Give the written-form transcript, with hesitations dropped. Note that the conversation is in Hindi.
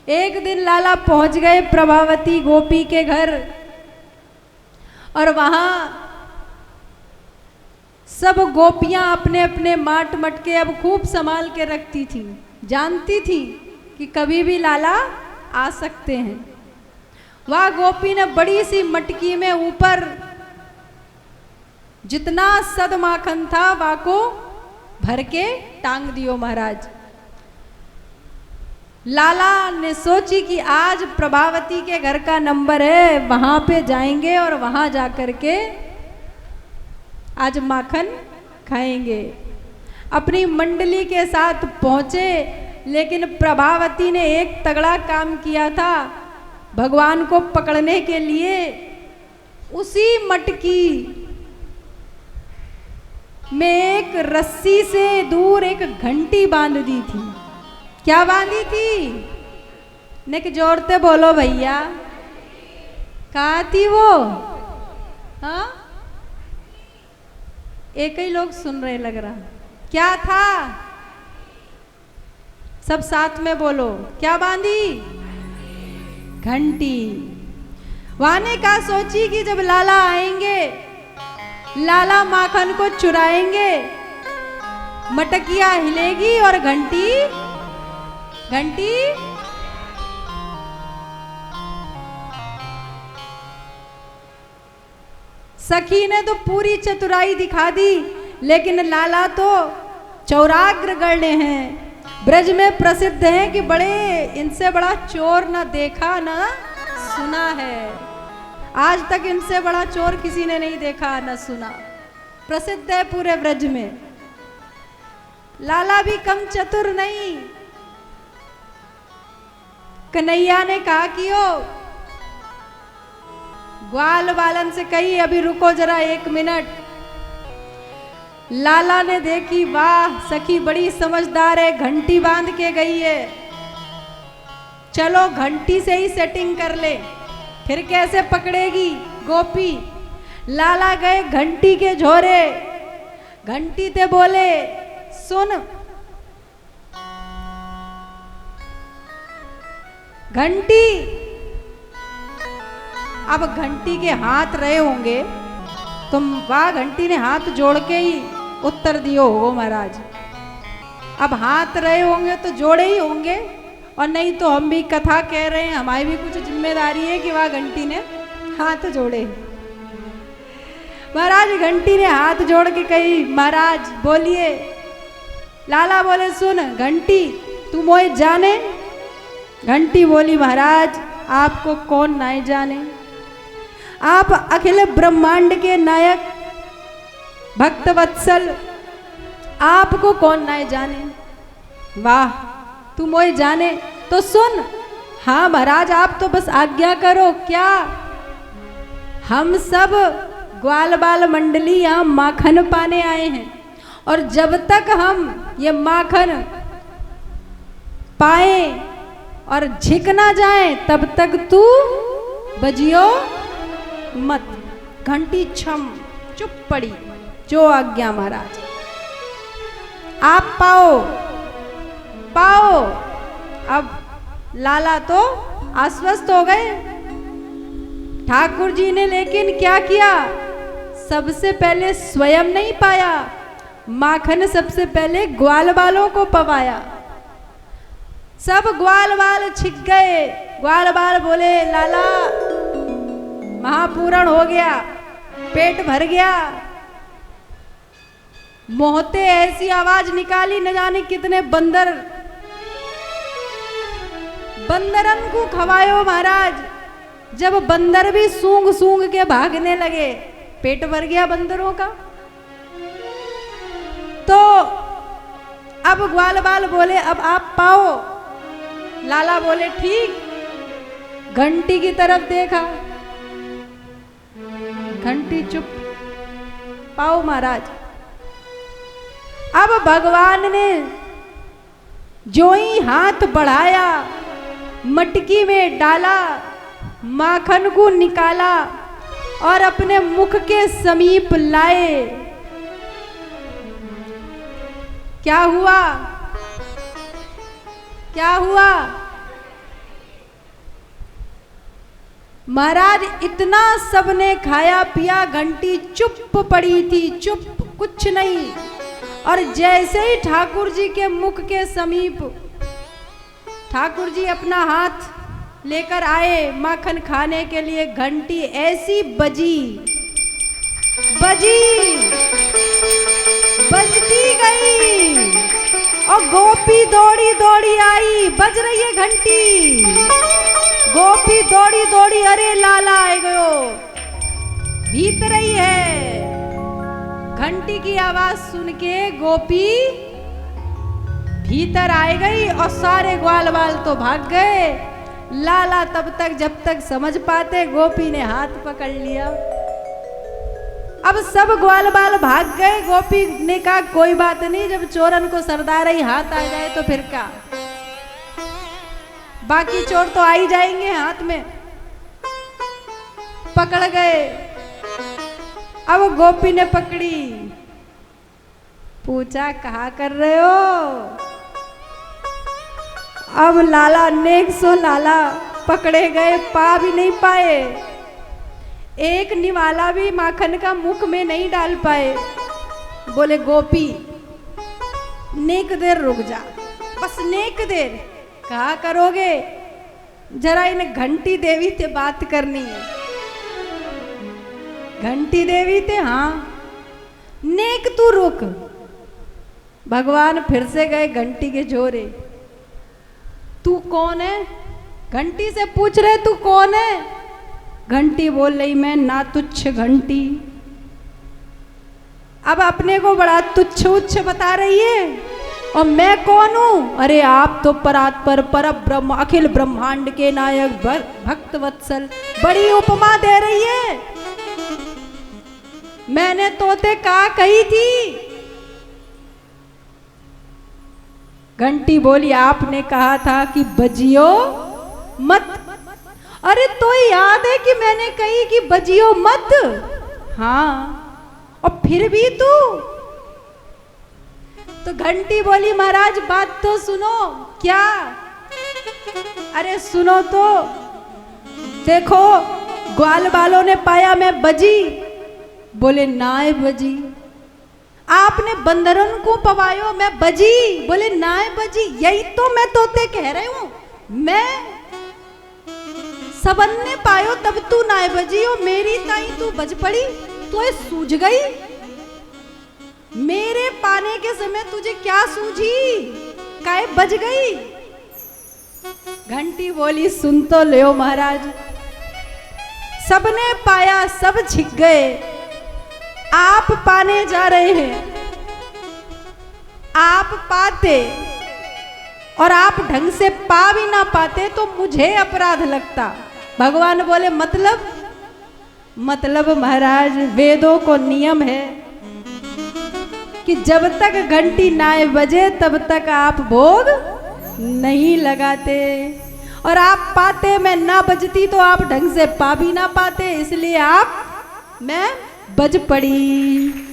एक दिन लाला पहुंच गए प्रभावती गोपी के घर और वहां सब गोपियां अपने अपने माट मटके अब खूब संभाल के रखती थी, जानती थी कि कभी भी लाला आ सकते हैं। वह गोपी ने बड़ी सी मटकी में ऊपर जितना सद माखन था वह को भर के टांग दियो महाराज। लाला ने सोची कि आज प्रभावती के घर का नंबर है, वहां पे जाएंगे और वहां जाकर के आज माखन खाएंगे। अपनी मंडली के साथ पहुंचे, लेकिन प्रभावती ने एक तगड़ा काम किया था। भगवान को पकड़ने के लिए उसी मटकी में एक रस्सी से दूर एक घंटी बांध दी थी। क्या बांधी थी? निक जोरते बोलो भैया, कहाँ थी वो? हाँ, एक ही लोग सुन रहे लग रहा। क्या था? सब साथ में बोलो, क्या बांधी? घंटी। वाने का सोची कि जब लाला आएंगे, लाला माखन को चुराएंगे, मटकिया हिलेगी और घंटी घंटी सखी ने तो पूरी चतुराई दिखा दी, लेकिन लाला तो चौराग्र गणे हैं, ब्रज में प्रसिद्ध हैं कि बड़े इनसे बड़ा चोर न देखा न सुना है। आज तक इनसे बड़ा चोर किसी ने नहीं देखा न सुना, प्रसिद्ध है पूरे ब्रज में। लाला भी कम चतुर नहीं। कन्हैया ने कहा कि ओ ग्वाल बालन से कही अभी रुको जरा 1 मिनट। लाला ने देखी, वाह सखी बड़ी समझदार है, घंटी बांध के गई है, चलो घंटी से ही सेटिंग कर ले, फिर कैसे पकड़ेगी गोपी। लाला गए घंटी के झोरे, घंटी ते बोले सुन। घंटी, अब घंटी के हाथ रहे होंगे, तुम वाह घंटी ने हाथ जोड़ के ही उत्तर दियो हो महाराज। अब हाथ रहे होंगे तो जोड़े ही होंगे, और नहीं तो हम भी कथा कह रहे हैं, हमारी भी कुछ जिम्मेदारी है कि वह घंटी ने हाथ जोड़े। महाराज घंटी ने हाथ जोड़ के कही, महाराज बोलिए। लाला बोले सुन घंटी, तू मोए जाने? घंटी बोली, महाराज आपको कौन नहीं जाने, आप अखिल ब्रह्मांड के नायक भक्त वत्सल, आपको कौन नहीं जाने। वाह तू मोए जाने तो सुन। हाँ महाराज आप तो बस आज्ञा करो। क्या? हम सब ग्वाल बाल मंडली यहाँ माखन पाने आए हैं, और जब तक हम ये माखन पाए और झिक ना जाए तब तक तू बजियो मत। घंटी छम चुप पड़ी, जो आज्ञा महाराज। आप पाओ पाओ। अब लाला तो आश्वस्त हो गए। ठाकुर जी ने लेकिन क्या किया, सबसे पहले स्वयं नहीं पाया, माखन सबसे पहले ग्वाल बालों को पवाया। सब ग्वाल बाल छिक गए। ग्वाल बाल बोले लाला महापूरण हो गया, पेट भर गया। मोहते ऐसी आवाज निकाली, न जाने कितने बंदर, बंदरन को खवायो महाराज। जब बंदर भी सूंघ सूंघ के भागने लगे, पेट भर गया बंदरों का। तो अब ग्वाल बाल बोले अब आप पाओ। लाला बोले ठीक। घंटी की तरफ देखा, घंटी चुप। पाओ महाराज। अब भगवान ने जो ही हाथ बढ़ाया, मटकी में डाला, माखन को निकाला और अपने मुख के समीप लाए। क्या हुआ? क्या हुआ? महाराज इतना सबने खाया पिया, घंटी चुप पड़ी थी, चुप, कुछ नहीं। और जैसे ही ठाकुर जी के मुख के समीप ठाकुर जी अपना हाथ लेकर आए माखन खाने के लिए, घंटी ऐसी बजी बजती गई और गोपी दौड़ी दौड़ी आई, बज रही है घंटी। गोपी दौड़ी दौड़ी, अरे लाला आए गयो, भीतर ही है। घंटी की आवाज सुन के गोपी भीतर आ गई और सारे ग्वाल बाल तो भाग गए। लाला तब तक जब तक समझ पाते, गोपी ने हाथ पकड़ लिया। अब सब ग्वाल बाल भाग गए। गोपी ने कहा कोई बात नहीं, जब चोरन को सरदार ही हाथ आ जाए तो फिर क्या, बाकी चोर तो आ ही जाएंगे हाथ में। पकड़ गए। अब गोपी ने पकड़ी, पूछा कहा कर रहे हो। अब लाला नेक सो लाला पकड़े गए, पा भी नहीं पाए, एक निवाला भी माखन का मुख में नहीं डाल पाए। बोले गोपी नेक देर रुक जा, बस नेक देर। कहा करोगे, जरा इन घंटी देवी से बात करनी है। घंटी देवी थे, हाँ नेक तू रुक। भगवान फिर से गए घंटी के जोरे। तू कौन है? घंटी से पूछ रहे तू कौन है? घंटी बोल रही मैं ना तुच्छ घंटी। अब अपने को बड़ा तुच्छ उच्छ बता रही है, और मैं कौन हूं? अरे आप तो परात्पर पर ब्रह्म अखिल ब्रह्मांड के नायक भक्त वत्सल। बड़ी उपमा दे रही है। मैंने तोते कहा कही थी। घंटी बोली आपने कहा था कि बजियो मत। अरे तो याद है कि मैंने कही कि बजियो मत। हाँ, और फिर भी तू। तो घंटी बोली महाराज बात तो सुनो। क्या? अरे सुनो तो। देखो ग्वाल बालों ने पाया मैं बजी। बोले नाय बजी। आपने बंदरन को पवायो मैं बजी। बोले नाय बजी। यही तो मैं तोते कह रहे हूं। मैं सबन ने पायो तब तू नाय बजी हो, मेरी ताई तू बज पड़ी, तो ये सूझ गई। मेरे पाने के समय तुझे क्या सूझी? काय बज गई। घंटी बोली सुन तो लो महाराज, सबने पाया सब छिक गए, आप पाने जा रहे हैं। आप पाते और आप ढंग से पा भी ना पाते तो मुझे अपराध लगता। भगवान बोले मतलब महाराज वेदों को नियम है कि जब तक घंटी ना बजे तब तक आप भोग नहीं लगाते, और आप पाते मैं ना बजती तो आप ढंग से पा भी ना पाते, इसलिए आप मैं बज पड़ी।